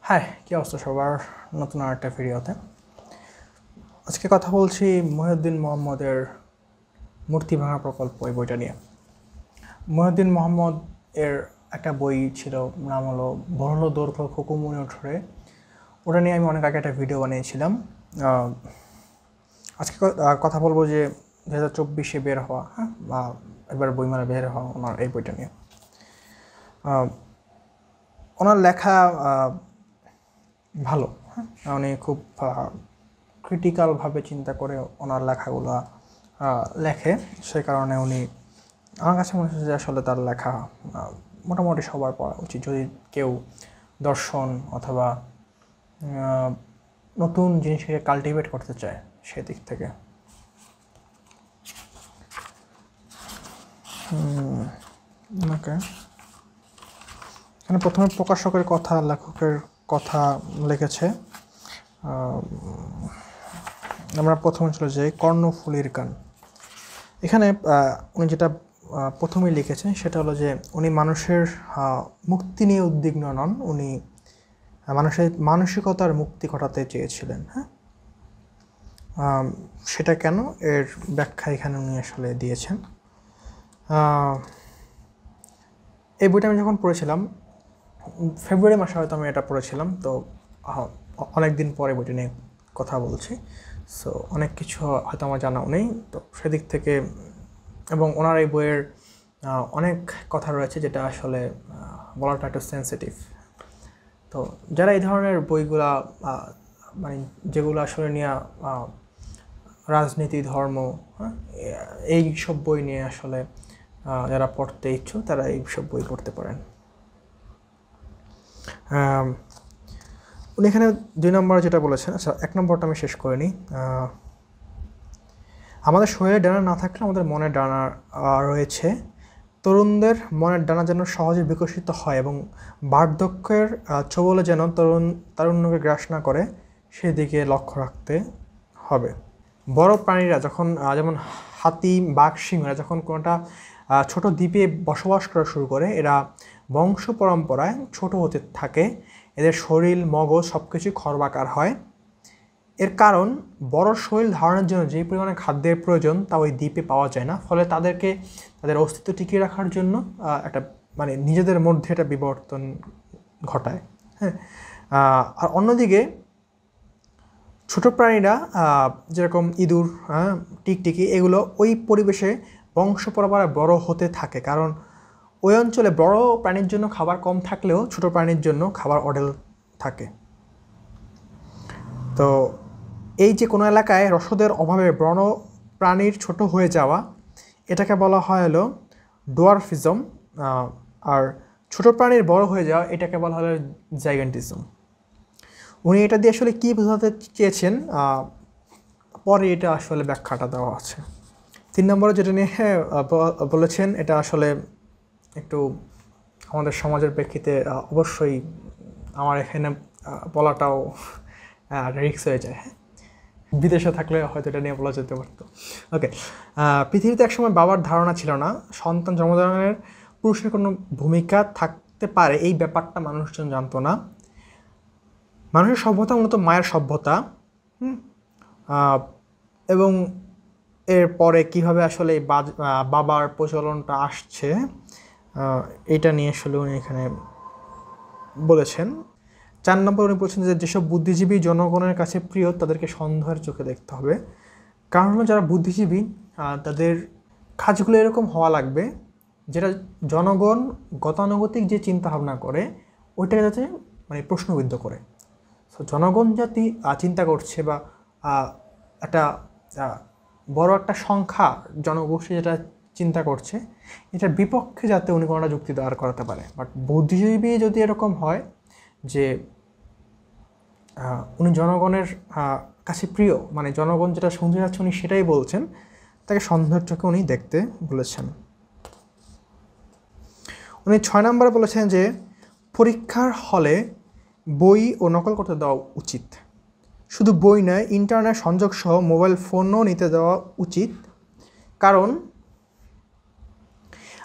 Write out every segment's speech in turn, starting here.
High, কী অবস্থা সবার? নতুন আরেকটা ভিডিওতে আজকে কথা বলছি মহিউদ্দিন মোহাম্মদের মূর্তি ভাঙা প্রকল্প এই বইটা নিয়ে। মহিউদ্দিন মোহাম্মদ এর একটা বই ছিল, নাম হলো বড়লো দৈর্ঘ্য খুকুমনি ওঠরে। ওটা নিয়ে আমি অনেক আগে একটা ভিডিও বানিয়েছিলাম। আজকে কথা বলবো যে 2024 বের হওয়া, বা এবার বইমেলা বের হওয়া ওনার এই বইটা নিয়ে। ওনার লেখা ভালো, উনি খুব ক্রিটিক্যালভাবে চিন্তা করে ওনার লেখাগুলো লেখে। সে কারণে উনি, আমার কাছে মনে হচ্ছে যে আসলে তার লেখা মোটামুটি সবার পড়া উচিত, যদি কেউ দর্শন অথবা নতুন জিনিসকে কাল্টিভেট করতে চায় সেদিক থেকে। ওকে, এখানে প্রথমে প্রকাশকের কথা, লেখকের কথা লিখেছে। আমরা প্রথমে চলে যাই কর্ণফুলীর গান। এখানে উনি যেটা প্রথমেই লিখেছেন সেটা হলো যে উনি মানুষের মুক্তি নিয়ে উদ্বিগ্ন নন, উনি মানুষের মানসিকতার মুক্তি ঘটাতে চেয়েছিলেন। সেটা কেন, এর ব্যাখ্যা এখানে উনি আসলে দিয়েছেন। এই বইটা আমি যখন পড়েছিলাম ফেব্রুয়ারি মাসে, হয়তো আমি এটা পড়েছিলাম, তো অনেক দিন পরে বইটা নিয়ে কথা বলছি। সো অনেক কিছু হয়তো আমার জানাও নেই, তো সেদিক থেকে। এবং ওনার এই বইয়ের অনেক কথা রয়েছে যেটা আসলে বলাটা একটু সেন্সিটিভ। তো যারা এই ধরনের বইগুলা, মানে যেগুলো আসলে নিয়ে রাজনীতি, ধর্ম, এই সব বই নিয়ে আসলে যারা পড়তে ইচ্ছুক তারা এই সব বই পড়তে পারেন। উনি এখানে 2 নম্বরে যেটা বলেছেন, আচ্ছা 1 নম্বরটা আমি শেষ করে নিই। আমাদের শরীরে ডানা না থাকলে আমাদের মনের ডানা রয়েছে। তরুণদের মনের ডানা যেন সহজে বিকশিত হয় এবং বার্ধক্যের ছোবলে যেন তারুণ্যকে গ্রাস না করে সেদিকে লক্ষ্য রাখতে হবে। বড় প্রাণীরা যখন, যেমন হাতি, বাঘ, সিংহরা যখন কোনোটা ছোট দ্বীপে বসবাস করা শুরু করে, এরা বংশ পরম্পরায় ছোট হতে থাকে। এদের শরীর, মগজ সব কিছুই খর্বাকার হয়। এর কারণ বড় শরীর ধারণের জন্য যে পরিমাণে খাদ্যের প্রয়োজন তা ওই দ্বীপে পাওয়া যায় না, ফলে তাদেরকে তাদের অস্তিত্ব টিকিয়ে রাখার জন্য একটা মানে নিজেদের মধ্যে একটা বিবর্তন ঘটায়। আর অন্যদিকে ছোট প্রাণীরা যেরকম ইঁদুর, টিকটিকি, এগুলো ওই পরিবেশে বংশ পরম্পরায় বড় হতে থাকে, কারণ ওই অঞ্চলে বড় প্রাণীর জন্য খাবার কম থাকলেও ছোট প্রাণীর জন্য খাবার অঢেল থাকে। তো এই যে কোনো এলাকায় রসদের অভাবে বড় প্রাণীর ছোট হয়ে যাওয়া, এটাকে বলা হয় হলো ডোয়ার্ফিজম। আর ছোট প্রাণীর বড় হয়ে যাওয়া, এটাকে বলা হলো জাইগান্টিজম। উনি এটা দিয়ে আসলে কী বোঝাতে চেয়েছেন পরে এটা আসলে ব্যাখ্যাটা দেওয়া আছে। 3 নম্বরে যেটা নিয়ে বলেছেন, এটা আসলে একটু আমাদের সমাজের প্রেক্ষিতে অবশ্যই আমার এখানে বলাটাও রিস্ক হয়ে যায়। বিদেশে থাকলে হয়তো এটা নিয়ে বলা যেতে পারতো। ওকে, পৃথিবীতে একসময় বাবার ধারণা ছিল না সন্তান জন্মদানের পুরুষের কোনো ভূমিকা থাকতে পারে, এই ব্যাপারটা মানুষজন জানতো না। মানুষের সভ্যতা মূলত মায়ের সভ্যতা। এবং এরপরে কীভাবে আসলে এই বাবার প্রচলনটা আসছে, এটা নিয়ে আসলে উনি এখানে বলেছেন। 4 নম্বর উনি বলছেন যে যেসব বুদ্ধিজীবী জনগণের কাছে প্রিয় তাদেরকে সন্দেহের চোখে দেখতে হবে। কারণ হলো যারা বুদ্ধিজীবী তাদের কাজগুলো এরকম হওয়া লাগবে যেটা জনগণ গতানুগতিক যে চিন্তা ভাবনা করে ওইটাকে যাতে মানে প্রশ্নবিদ্ধ করে। সো জনগণ যাতে চিন্তা করছে বা একটা বড় একটা সংখ্যা জনগোষ্ঠী যেটা চিন্তা করছে, এটার বিপক্ষে যাতে উনি কোনোটা যুক্তি দাঁড় করাতে পারে। বাট বুদ্ধিজীবী যদি এরকম হয় যে উনি জনগণের কাছে প্রিয়, মানে জনগণ যেটা শুনতে যাচ্ছে উনি সেটাই বলছেন, তাকে সন্দেহের চোখে উনি দেখতে বলেছেন। উনি 6 নম্বরে বলেছেন যে পরীক্ষার হলে বই ও নকল করতে দেওয়া উচিত। শুধু বই নয়, ইন্টারনেট সংযোগ সহ মোবাইল ফোনও নিতে দেওয়া উচিত। কারণ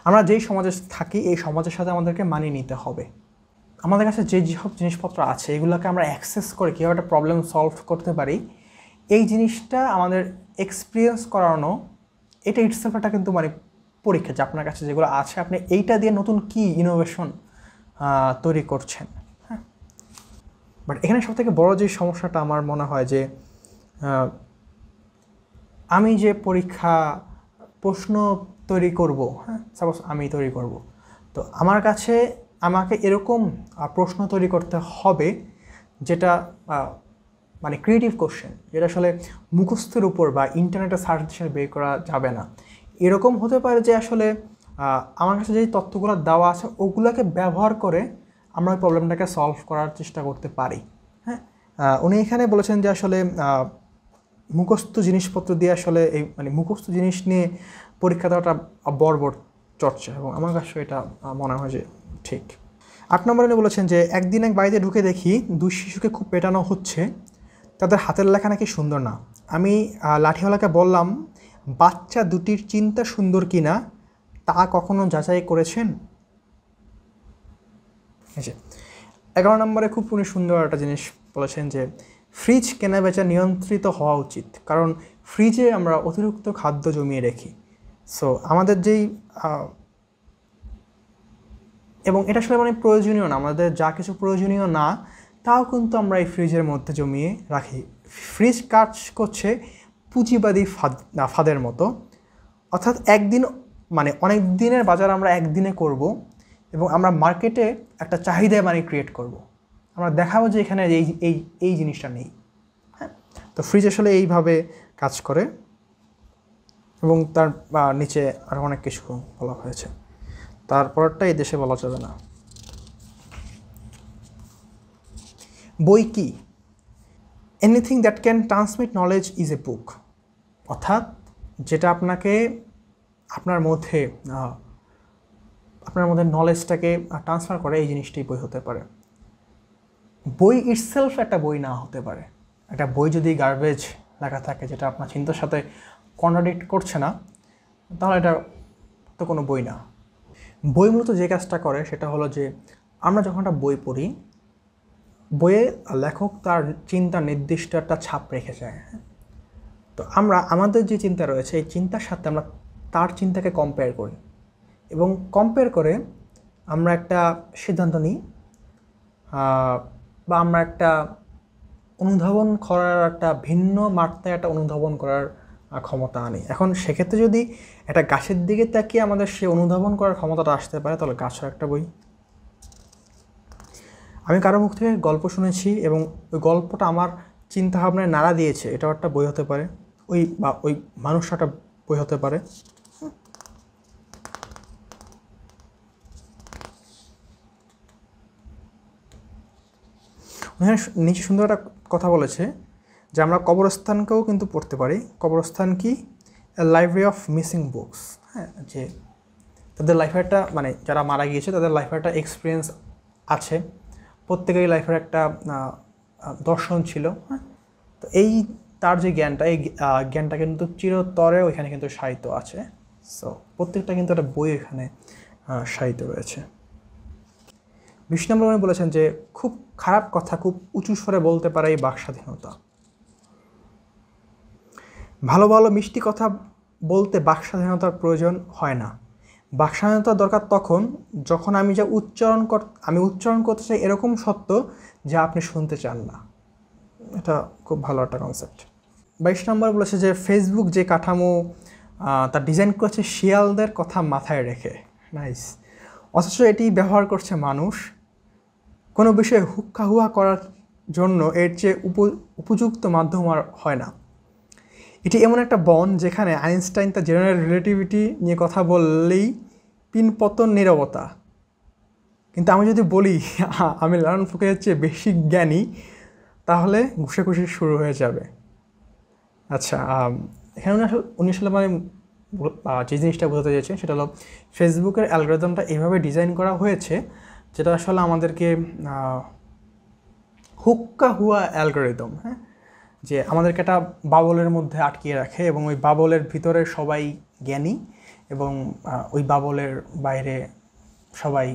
আমরা যেই সমাজে থাকি এই সমাজের সাথে আমাদেরকে মানিয়ে নিতে হবে। আমাদের কাছে যে সব জিনিসপত্র আছে এগুলোকে আমরা অ্যাক্সেস করে কীভাবে একটা প্রবলেম সলভ করতে পারি, এই জিনিসটা আমাদের এক্সপিরিয়েন্স করানো, এটা ইটসেলফ একটা কিন্তু মানে পরীক্ষা যে আপনার কাছে যেগুলো আছে আপনি এইটা দিয়ে নতুন কি ইনোভেশন তৈরি করছেন। হ্যাঁ, বাট এখানে সবথেকে বড় যে সমস্যাটা আমার মনে হয় যে আমি যে পরীক্ষা প্রশ্ন তৈরি করব, হ্যাঁ সাপোজ আমি তৈরি করব, তো আমার কাছে আমাকে এরকম প্রশ্ন তৈরি করতে হবে যেটা মানে ক্রিয়েটিভ কোশ্চেন, যেটা আসলে মুখস্থের উপর বা ইন্টারনেটে সার্চ দিয়ে বের করা যাবে না। এরকম হতে পারে যে আসলে আমার কাছে যে তথ্যগুলো দেওয়া আছে ওগুলোকে ব্যবহার করে আমরা ওই প্রবলেমটাকে সলভ করার চেষ্টা করতে পারি। হ্যাঁ, উনি এখানে বলেছেন যে আসলে মুখস্থ জিনিসপত্র দিয়ে আসলে এই মানে মুখস্থ জিনিস নিয়ে পরীক্ষা দেওয়াটা বর্বর চর্চা, এবং আমার কাছে এটা মনে হয় যে ঠিক। 8 নম্বরে উনি বলেছেন যে একদিন এক বাড়িতে ঢুকে দেখি 2 শিশুকে খুব পেটানো হচ্ছে, তাদের হাতের লেখা নাকি সুন্দর না। আমি লাঠিওয়ালাকে বললাম, বাচ্চা দুটির চিন্তা সুন্দর কি না তা কখনো যাচাই করেছেন? 11 নম্বরে খুব উনি সুন্দর একটা জিনিস বলেছেন যে ফ্রিজ কেনাবেচা নিয়ন্ত্রিত হওয়া উচিত, কারণ ফ্রিজে আমরা অতিরিক্ত খাদ্য জমিয়ে রেখি। সো আমাদের যেই এবং এটা আসলে মানে প্রয়োজনীয় না, আমাদের যা কিছু প্রয়োজনীয় না তাও কিন্তু আমরা এই ফ্রিজের মধ্যে জমিয়ে রাখি। ফ্রিজ কাজ করছে পুঁজিবাদী ফাঁদের মতো, অর্থাৎ একদিন মানে অনেক দিনের বাজার আমরা একদিনে করব এবং আমরা মার্কেটে একটা চাহিদা মানে ক্রিয়েট করব, আমরা দেখাবো যে এখানে এই এই এই জিনিসটা নেই। হ্যাঁ, তো ফ্রিজ আসলে এইভাবে কাজ করে এবং তার নিচে আরও অনেক কিছু বলা হয়েছে, তারপরটা এই দেশে বলা যাবে না। বই কি? Anything that can transmit knowledge is a book, অর্থাৎ যেটা আপনাকে আপনার মধ্যে নলেজটাকে ট্রান্সফার করে, এই জিনিসটাই বই হতে পারে। বই ইটসেলফ একটা বই না হতে পারে। একটা বই যদি গার্বেজ লেখা থাকে যেটা আপনার চিন্তার সাথে কন্ট্রাডিক্ট করছে না, তাহলে এটা তো কোনো বই না। বই মূলত যে কাজটা করে সেটা হলো যে আমরা যখন একটা বই পড়ি, বইয়ে লেখক তার চিন্তার নির্দিষ্ট একটা ছাপ রেখে যায়। তো আমরা আমাদের যে চিন্তা রয়েছে এই চিন্তার সাথে আমরা তার চিন্তাকে কম্পেয়ার করি এবং কম্পেয়ার করে আমরা একটা সিদ্ধান্ত নিই বা আমরা একটা অনুধাবন করার একটা ভিন্ন মাত্রায় একটা অনুধাবন করার ক্ষমতা আনি। এখন সেক্ষেত্রে যদি একটা গাছের দিকে তাকিয়ে আমাদের সে অনুধাবন করার ক্ষমতাটা আসতে পারে, তাহলে গাছও একটা বই। আমি কারো মুখ থেকে গল্প শুনেছি এবং ওই গল্পটা আমার চিন্তাভাবনায় নাড়া দিয়েছে, এটাও একটা বই হতে পারে। ওই মানুষটা একটা বই হতে পারে। নিচে সুন্দর একটা কথা বলেছে যে আমরা কবরস্থানকেও কিন্তু পড়তে পারি। কবরস্থান কি? Library of missing books. হ্যাঁ, যে তাদের লাইফের একটা মানে যারা মারা গিয়েছে তাদের লাইফের একটা এক্সপিরিয়েন্স আছে, প্রত্যেকেরই লাইফের একটা দর্শন ছিল। হ্যাঁ, তো এই তার যে জ্ঞানটা, এই জ্ঞানটা কিন্তু চিরতরে ওইখানে কিন্তু সাহিত্য আছে। সো প্রত্যেকটা কিন্তু একটা বই এখানে সাহিত্য রয়েছে। 20 নম্বর উনি বলেছেন যে খুব খারাপ কথা খুব উঁচু স্বরে বলতে পারে এই বাক স্বাধীনতা। ভালো ভালো মিষ্টি কথা বলতে বাক স্বাধীনতার প্রয়োজন হয় না। বাক স্বাধীনতার দরকার তখন যখন আমি উচ্চারণ করতে চাই এরকম সত্য যা আপনি শুনতে চান না। এটা খুব ভালো একটা কনসেপ্ট। 22 নম্বর বলেছে যে ফেসবুক যে কাঠামো তার ডিজাইন করেছে শিয়ালদের কথা মাথায় রেখে। নাইস। অথচ এটি ব্যবহার করছে মানুষ। কোনো বিষয়ে হুক্কা হুয়া করার জন্য এর চেয়ে উপযুক্ত মাধ্যম আর হয় না। এটি এমন একটা বন যেখানে আইনস্টাইন তার জেনারেল রিলেটিভিটি নিয়ে কথা বললেই পিনপতন নীরবতা, কিন্তু আমি যদি বলি আমি লার্ন ফোকের চেয়ে বেশি জ্ঞানী, তাহলে ঘুষাঘুষি শুরু হয়ে যাবে। আচ্ছা, এখানে উনি আসলে মানে যে জিনিসটা বোঝাতে চেয়েছেন সেটা হলো ফেসবুকের অ্যালগরিদমটা এভাবে ডিজাইন করা হয়েছে যেটা আসলে আমাদেরকে হুক্কা হুয়া অ্যালগরিদম, হ্যাঁ, যে আমাদেরকে একটা বাবলের মধ্যে আটকিয়ে রাখে এবং ওই বাবলের ভিতরে সবাই জ্ঞানী এবং ওই বাবলের বাইরে সবাই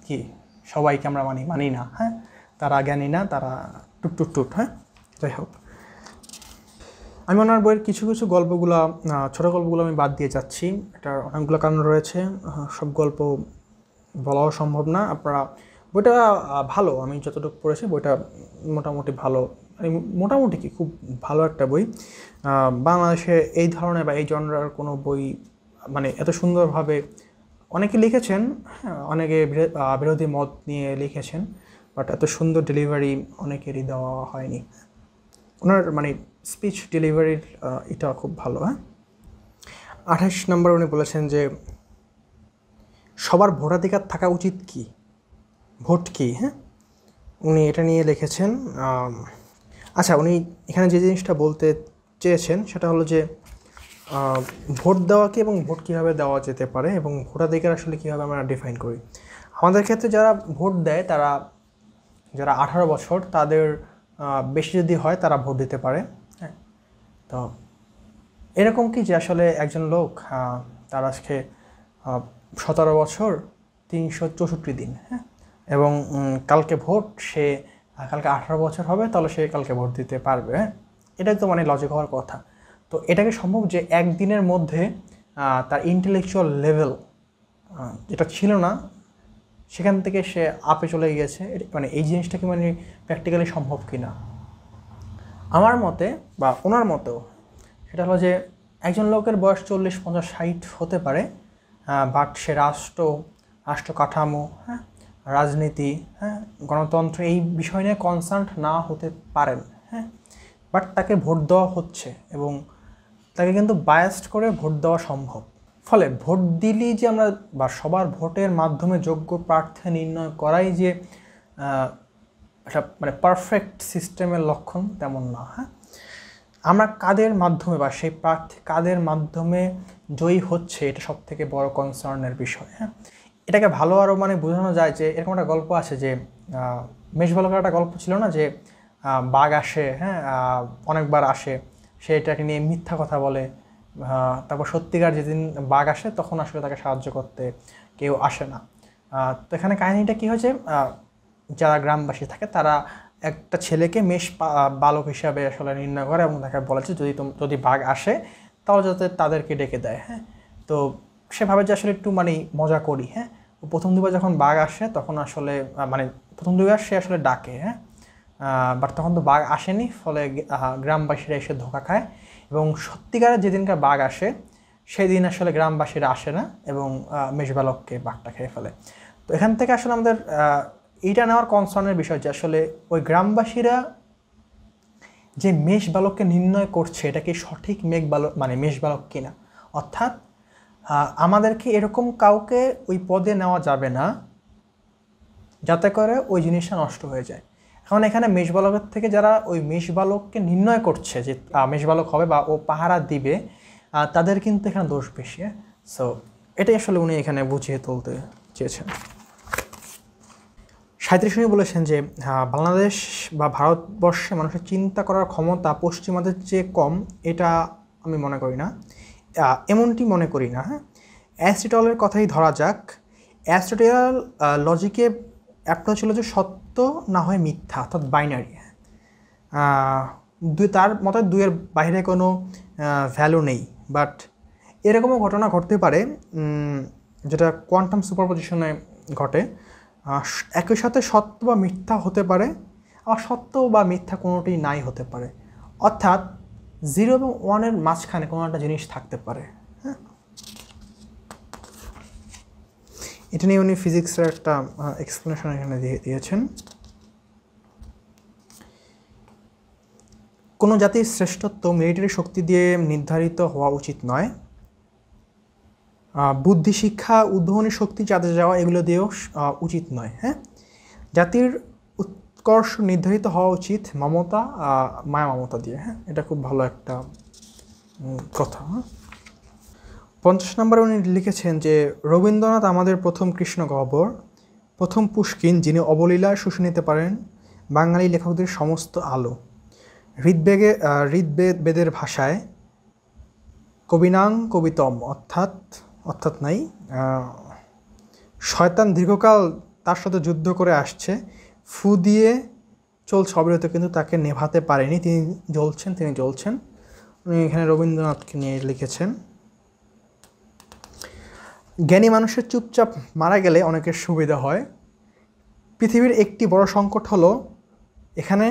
কি সবাইকে আমরা মানি না, হ্যাঁ, তারা জ্ঞানী না, তারা টুট, হ্যাঁ। যাই হোক, আমি ওনার বইয়ের কিছু কিছু গল্পগুলো, ছোটো গল্পগুলো আমি বাদ দিয়ে যাচ্ছি। এটার অনেকগুলো কারণ রয়েছে, সব গল্প বলাও সম্ভব না। আপনারা বইটা ভালো, আমি যতটুকু পড়েছি বইটা মোটামুটি ভালো, মোটামুটি কি খুব ভালো একটা বই। বাংলাদেশে এই ধরনের বা এই জনরার কোনো বই মানে এত সুন্দরভাবে অনেকে লিখেছেন, হ্যাঁ, অনেকে বিরোধী মত নিয়ে লিখেছেন, বাট এত সুন্দর ডেলিভারি অনেকেরই দেওয়া হয়নি। ওনার মানে স্পিচ ডেলিভারির এটা খুব ভালো। হ্যাঁ, 28 নম্বর উনি বলেছেন যে সবার ভোটাধিকার থাকা উচিত কি, ভোট কি। হ্যাঁ, উনি এটা নিয়ে লিখেছেন। আচ্ছা, উনি এখানে যে জিনিসটা বলতে চেয়েছেন সেটা হলো যে ভোট দেওয়া কি এবং ভোট কীভাবে দেওয়া যেতে পারে এবং ভোটাধিকার আসলে কীভাবে আমরা ডিফাইন করি। আমাদের ক্ষেত্রে যারা ভোট দেয় তারা যারা 18 বছর তাদের বেশি যদি হয় তারা ভোট দিতে পারে। হ্যাঁ, তো এরকম কি যে আসলে একজন লোক তার আজকে 17 বছর 364 দিন, হ্যাঁ, এবং কালকে ভোট, সে কালকে 18 বছর হবে, তাহলে সে কালকে ভোট দিতে পারবে। হ্যাঁ, এটাই তো মানে লজিক হওয়ার কথা। তো এটাকে সম্ভব যে একদিনের মধ্যে তার ইন্টেলেকচুয়াল লেভেল যেটা ছিল না সেখান থেকে সে আপে চলে গিয়েছে, মানে এই জিনিসটা কি মানে প্র্যাকটিক্যালি সম্ভব কি না? আমার মতে বা ওনার মতেও সেটা হলো যে একজন লোকের বয়স 40, 50, 60 হতে পারে, বাট সে রাষ্ট্র কাঠামো, হ্যাঁ, রাজনীতি, হ্যাঁ, গণতন্ত্র এই বিষয় নিয়ে কনসার্ন না হতে পারেন, হ্যাঁ, বাট তাকে ভোট দেওয়া হচ্ছে এবং তাকে কিন্তু বায়াসড করে ভোট দেওয়া সম্ভব। ফলে ভোট দিলেই যে আমরা বা সবার ভোটের মাধ্যমে যোগ্য প্রার্থী নির্ণয় করাই যে একটা মানে পারফেক্ট সিস্টেমের লক্ষণ তেমন না। হ্যাঁ, আমরা কাদের মাধ্যমে বা সেই প্রার্থী কাদের মাধ্যমে জয়ী হচ্ছে এটা সব থেকে বড় কনসার্নের বিষয়। হ্যাঁ, এটাকে ভালো আরও মানে বোঝানো যায় যে এরকম একটা গল্প আছে যে মেষবালকের একটা গল্প ছিল না, যে বাঘ আসে, হ্যাঁ, অনেকবার আসে, সে এটাকে নিয়ে মিথ্যা কথা বলে, তারপর সত্যিকার যেদিন বাঘ আসে তখন আসলে তাকে সাহায্য করতে কেউ আসে না। তো এখানে কাহিনীটা কী হয়েছে, যারা গ্রামবাসী থাকে তারা একটা ছেলেকে মেষ বালক হিসাবে আসলে নির্ণয় করে এবং তাকে বলেছে যদি বাঘ আসে তাহলে যাতে তাদেরকে ডেকে দেয়। হ্যাঁ, তো সে ভাবে যে আসলে একটু মানে মজা করি। হ্যাঁ, প্রথম দুবার যখন বাঘ আসে তখন আসলে মানে প্রথম দুবার সে আসলে ডাকে, হ্যাঁ, বাট তখন তো বাঘ আসেনি, ফলে গ্রামবাসীরা এসে ধোঁকা খায় এবং সত্যিকারের যেদিনকার বাঘ আসে সেদিন আসলে গ্রামবাসীরা আসে না এবং মেষবালককে বাঘটা খেয়ে ফেলে। তো এখান থেকে আসলে আমাদের এইটা নেওয়ার কনসার্নের বিষয় যে আসলে ওই গ্রামবাসীরা যে মেষবালককে নির্ণয় করছে এটা কি সঠিক মেষবালক কিনা, অর্থাৎ আমাদেরকে এরকম কাউকে ওই পদে নেওয়া যাবে না যাতে করে ওই জিনিসটা নষ্ট হয়ে যায়। এখন এখানে মেষবালকের থেকে যারা ওই মেষবালককে নির্ণয় করছে যে মেষবালক হবে বা ও পাহারা দিবে, তাদের কিন্তু এখানে দোষ বেশি। সো এটাই আসলে উনি এখানে বুঝিয়ে তুলতে চেয়েছেন। 37 বলেছেন যে বাংলাদেশ বা ভারতবর্ষে মানুষের চিন্তা করার ক্ষমতা পশ্চিমাদের চেয়ে কম, এটা আমি মনে করি না, এমনটি মনে করি না। হ্যাঁ, অ্যারিস্টটলের কথাই ধরা যাক। অ্যারিস্টটল লজিকে অ্যাপ্রোচ ছিল যে সত্য না হয় মিথ্যা, অর্থাৎ বাইনারি। তার মতে দুইয়ের বাইরে কোনো ভ্যালু নেই, বাট এরকমও ঘটনা ঘটতে পারে যেটা কোয়ান্টাম সুপারপজিশনে ঘটে। একই সাথে সত্য বা মিথ্যা হতে পারে, আর সত্য বা মিথ্যা কোনোটি নাই হতে পারে, অর্থাৎ 0 এবং 1-এর মাঝখানে কোনো একটা জিনিস থাকতে পারে। হ্যাঁ, এটা নিয়ে উনি ফিজিক্সের একটা এক্সপ্লেনেশন এখানে দিয়েছেন। কোনো জাতির শ্রেষ্ঠত্ব মিলিটারি শক্তি দিয়ে নির্ধারিত হওয়া উচিত নয়, বুদ্ধি, শিক্ষা, উদ্ভাবনী শক্তি চাঁদে যাওয়া এগুলো দিয়েও উচিত নয়। হ্যাঁ, জাতির উৎকর্ষ নির্ধারিত হওয়া উচিত মমতা, মায়া মমতা দিয়ে। হ্যাঁ, এটা খুব ভালো একটা কথা। 50 নম্বরে উনি লিখেছেন যে রবীন্দ্রনাথ আমাদের প্রথম কৃষ্ণ গহ্বর, প্রথম পুষ্কিন, যিনি অবলীলায় শুষে নিতে পারেন বাঙালি লেখকদের সমস্ত আলো। ঋগ্বেদের ভাষায় কবিনাং কবিতম, অর্থাৎ নাই শয়তান দীর্ঘকাল তার সাথে যুদ্ধ করে আসছে, ফু দিয়ে চলছে অবিরত, কিন্তু তাকে নেভাতে পারেনি, তিনি জ্বলছেন। উনি এখানে রবীন্দ্রনাথকে নিয়ে লিখেছেন। জ্ঞানী মানুষের চুপচাপ মারা গেলে অনেকের সুবিধা হয়। পৃথিবীর একটি বড় সংকট হলো এখানে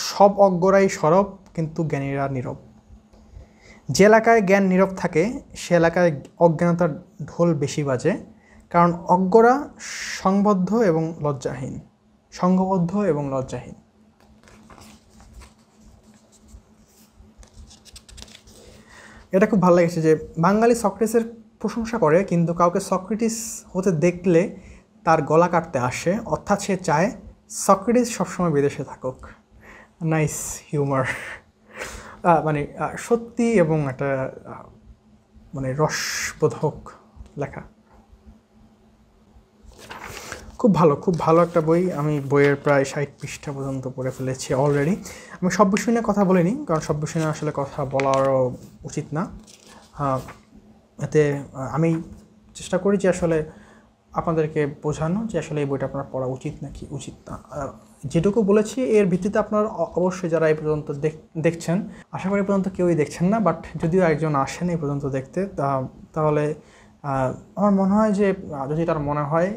সব অজ্ঞরাই সরব, কিন্তু জ্ঞানীরা নীরব। যে এলাকায় জ্ঞান নীরব থাকে সে এলাকায় অজ্ঞানতার ঢোল বেশি বাজে, কারণ অজ্ঞরা সংবদ্ধ এবং লজ্জাহীন। এটা খুব ভালো লেগেছে যে বাঙালি সক্রেটিসের প্রশংসা করে, কিন্তু কাউকে সক্রেটিস হতে দেখলে তার গলা কাটতে আসে, অর্থাৎ সে চায় সক্রেটিস সবসময় বিদেশে থাকুক। নাইস হিউমার, মানে সত্যি এবং একটা মানে রসবোধক লেখা। খুব ভালো একটা বই। আমি বইয়ের প্রায় 60 পৃষ্ঠা পর্যন্ত পড়ে ফেলেছি অলরেডি। আমি সব বিষয় নিয়ে কথা বলিনি, কারণ সব বিষয় নিয়ে আসলে কথা বলারও উচিত না। এতে আমি চেষ্টা করি যে আসলে আপনাদেরকে বোঝানো যে আসলে এই বইটা আপনার পড়া উচিত নাকি উচিত না। যেটুকু বলেছি এর ভিত্তিতে আপনার অবশ্যই যারা এই পর্যন্ত দেখছেন, আশা করি এই পর্যন্ত কেউই দেখছেন না, বাট যদিও একজন আসেন এই পর্যন্ত দেখতে, তাহলে আমার মনে হয় যে যদি তার মনে হয়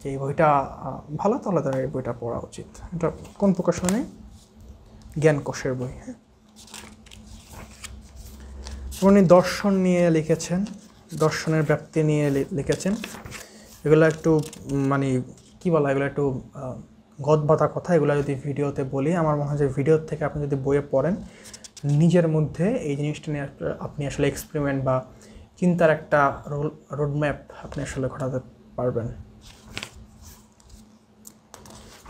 যে এই বইটা ভালো, তাহলে তার এই বইটা পড়া উচিত। এটা কোন প্রকাশনে? জ্ঞানকোষের বই। হ্যাঁ, উনি দর্শন নিয়ে লিখেছেন, দর্শনের ব্যাপ্তি নিয়ে লিখেছেন। এগুলো একটু মানে কী বলা, এগুলো একটু গদবাঁধা কথা। এগুলো যদি ভিডিওতে বলি, আমার মনে হয় যে ভিডিওর থেকে আপনি যদি বইয়ে পড়েন, নিজের মধ্যে এই জিনিসটা নিয়ে আপনি আসলে এক্সপেরিমেন্ট বা চিন্তার একটা রোডম্যাপ আপনি আসলে ঘটাতে পারবেন।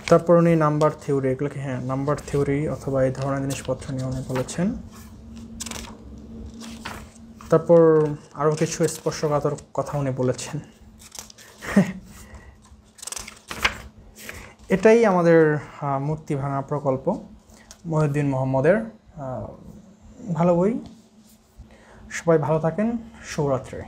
তারপর উনি নাম্বার থিওরি, এগুলোকে হ্যাঁ নাম্বার থিওরি অথবা এই ধরনের জিনিসপত্র নিয়ে উনি বলেছেন। তারপর আরও কিছু স্পর্শকাতর কথা উনি বলেছেন। এটাই আমাদের মূর্তি ভাঙা প্রকল্প মহিউদ্দিন মোহাম্মদের। ভালো বই। সবাই ভালো থাকেন। শুভরাত্রি।